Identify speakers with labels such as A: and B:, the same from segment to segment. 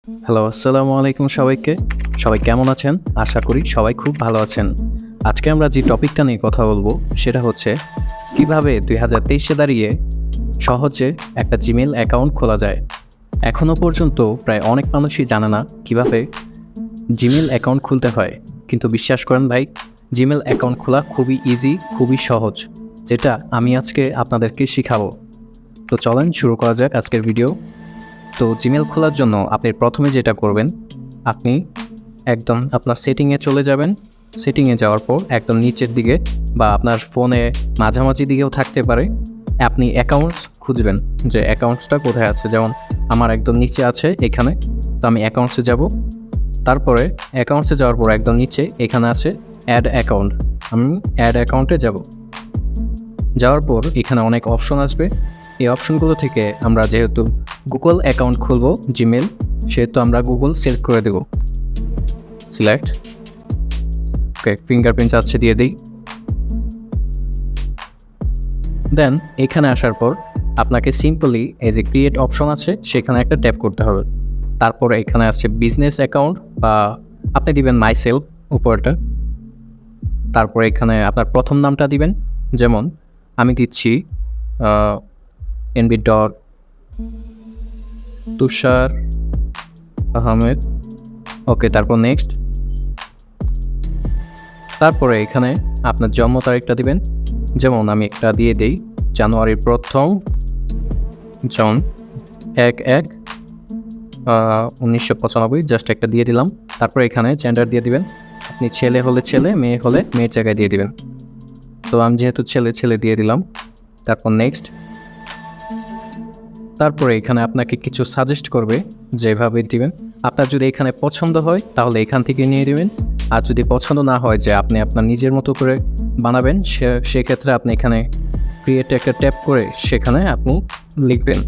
A: Hello, আসসালামু আলাইকুম সবাইকে। সবাই কেমন আছেন? আশা করি সবাই খুব ভালো আছেন। আজকে আমরা যে টপিকটা নিয়ে কথা বলবো সেটা হচ্ছে কিভাবে ২০২৩ দাঁড়িয়ে সহজে একটা জিমেইল অ্যাকাউন্ট খোলা যায়। এখনও পর্যন্ত প্রায় অনেক মানুষই জানে না কিভাবে জিমেইল অ্যাকাউন্ট খুলতে হয়। কিন্তু বিশ্বাস করেন ভাই, জিমেইল অ্যাকাউন্ট খোলা খুবই ইজি, খুবই সহজ, যেটা আমি আজকে আপনাদেরকে শিখাবো। তো চলেন শুরু করা যাক আজকের ভিডিও। তো জিমেইল খোলার জন্য আপনি প্রথমে যেটা করবেন, আপনি একদম আপনার সেটিংয়ে চলে যাবেন। সেটিংয়ে যাওয়ার পর একদম নিচের দিকে বা আপনার ফোনে মাঝামাঝি দিকেও থাকতে পারে, আপনি অ্যাকাউন্টস খুঁজবেন যে অ্যাকাউন্টসটা কোথায় আছে। যেমন আমার একদম নিচে আছে এখানে, তো আমি অ্যাকাউন্টসে যাব। তারপরে অ্যাকাউন্টসে যাওয়ার পর একদম নিচে এখানে আছে অ্যাড অ্যাকাউন্ট। আমি অ্যাড অ্যাকাউন্টে যাব। যাওয়ার পর এখানে অনেক অপশন আসবে। এই অপশনগুলো থেকে আমরা যেহেতু গুগল অ্যাকাউন্ট খুলব জিমেল, সেহেতু আমরা গুগল সিলেক্ট করে দেব। সিলেক্ট, ওকে, ফিঙ্গারপ্রিন্ট আছে দিয়ে দিই। দেন এখানে আসার পর আপনাকে সিম্পলি এই যে ক্রিয়েট অপশন আছে সেখানে একটা ট্যাপ করতে হবে। তারপরে এখানে আছে বিজনেস অ্যাকাউন্ট বা আপনি দিবেন মাই সেলফ উপরটা। তারপরে এখানে আপনার প্রথম নামটা দিবেন, যেমন আমি দিচ্ছি এনবি ডট তুষার আহমেদ, ওকে। তারপর নেক্সট। তারপরে এখানে আপনার জন্ম তারিখটা দিবেন, যেমন আমি একটা দিয়ে দিই জানুয়ারির ১ম জন ১/১/১৯৯৫, জাস্ট একটা দিয়ে দিলাম। তারপরে এখানে জেন্ডার দিয়ে দিবেন, আপনি ছেলে হলে ছেলে, মেয়ে হলে মেয়ের জায়গায় দিয়ে দিবেন। তো আমি যেহেতু ছেলে দিয়ে দিলাম। তারপর নেক্সট। তারপরে এখানে আপনাকে কিছু সাজেস্ট করবে যেভাবে দিবেন। আপনার যদি এখানে পছন্দ হয় তাহলে এখান থেকে নিয়ে নেবেন, আর যদি পছন্দ না হয় যে আপনি আপনার নিজের মতো করে বানাবেন, সেক্ষেত্রে আপনি এখানে ক্রিয়েটে একটা ট্যাপ করে সেখানে আপনি লিখবেন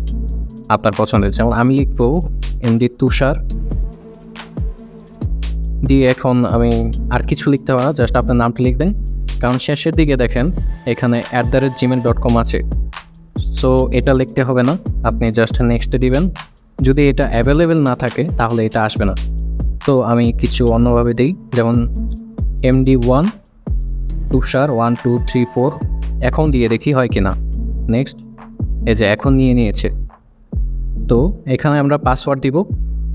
A: আপনার পছন্দের। যেমন আমি লিখবো এমডি তুষার দিয়ে। এখন আমি আর কিছু লিখতে হবে না, জাস্ট আপনার নামটা লিখবেন, কারণ শেষের দিকে দেখেন এখানে @gmail.com আছে। সো এটা লিখতে হবে না, আপনি জাস্ট নেক্সটে দিবেন। যদি এটা অ্যাভেলেবেল না থাকে তাহলে এটা আসবে না। তো আমি কিছু অন্যভাবে দিই, যেমন MD1 তুষার 1 2 3 4, এখন দিয়ে দেখি হয় কি না। নেক্সট, এই যে এখন নিয়ে নিয়েছে। তো এখানে আমরা পাসওয়ার্ড দিব,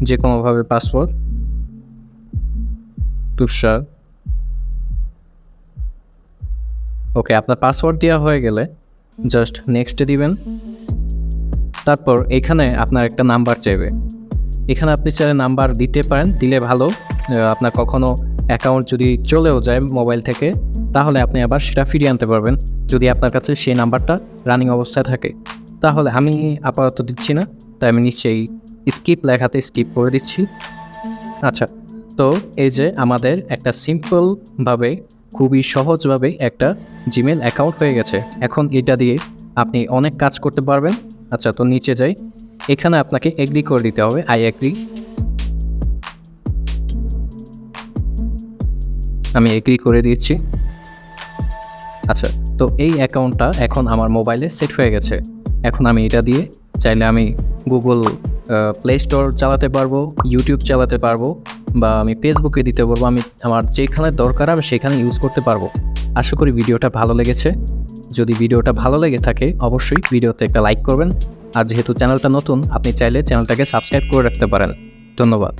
A: যে কোনোভাবে পাসওয়ার্ড তুষার, ওকে। আপনার পাসওয়ার্ড দেওয়া হয়ে গেলে জাস্ট নেক্সটে দিবেন। তারপর এখানে আপনার একটা নাম্বার চাইবে। এখানে আপনি চাইলে নাম্বার দিতে পারেন, দিলে ভালো। আপনার কখনো অ্যাকাউন্ট যদি চলেও যায় মোবাইল থেকে, তাহলে আপনি আবার সেটা ফিরিয়ে আনতে পারবেন যদি আপনার কাছে সেই নাম্বারটা রানিং অবস্থায় থাকে। তাহলে আমি আপাতত দিচ্ছি না, তাই আমি নিশ্চয়ই স্কিপ লেখাতে স্কিপ করে দিচ্ছি। আচ্ছা, তো এই যে আমাদের একটা সিম্পলভাবে, খুবই সহজভাবে একটা জিমেল অ্যাকাউন্ট হয়ে গেছে। এখন এটা দিয়ে আপনি অনেক কাজ করতে পারবেন। আচ্ছা, তো নিচে যাই। এখানে আপনাকে এগ্রি করে দিতে হবে, আই এগ্রি। আমি এগ্রি করে দিচ্ছি। আচ্ছা, তো এই অ্যাকাউন্টটা এখন আমার মোবাইলে সেট হয়ে গেছে। এখন আমি এটা দিয়ে চাইলে আমি গুগল প্লে স্টোর চালাতে পারবো, ইউটিউব চালাতে পারবো, বা আমি ফেসবুকে দিতে পারবো। আমি আমার যেখানে দরকার আমি সেখানে ইউজ করতে পারবো। আশা করি ভিডিওটা ভালো লেগেছে। যদি ভিডিওটা ভালো লেগে থাকে অবশ্যই ভিডিওতে একটা লাইক করবেন, আর যেহেতু চ্যানেলটা নতুন, আপনি চাইলে চ্যানেলটাকে সাবস্ক্রাইব করে রাখতে পারেন। ধন্যবাদ।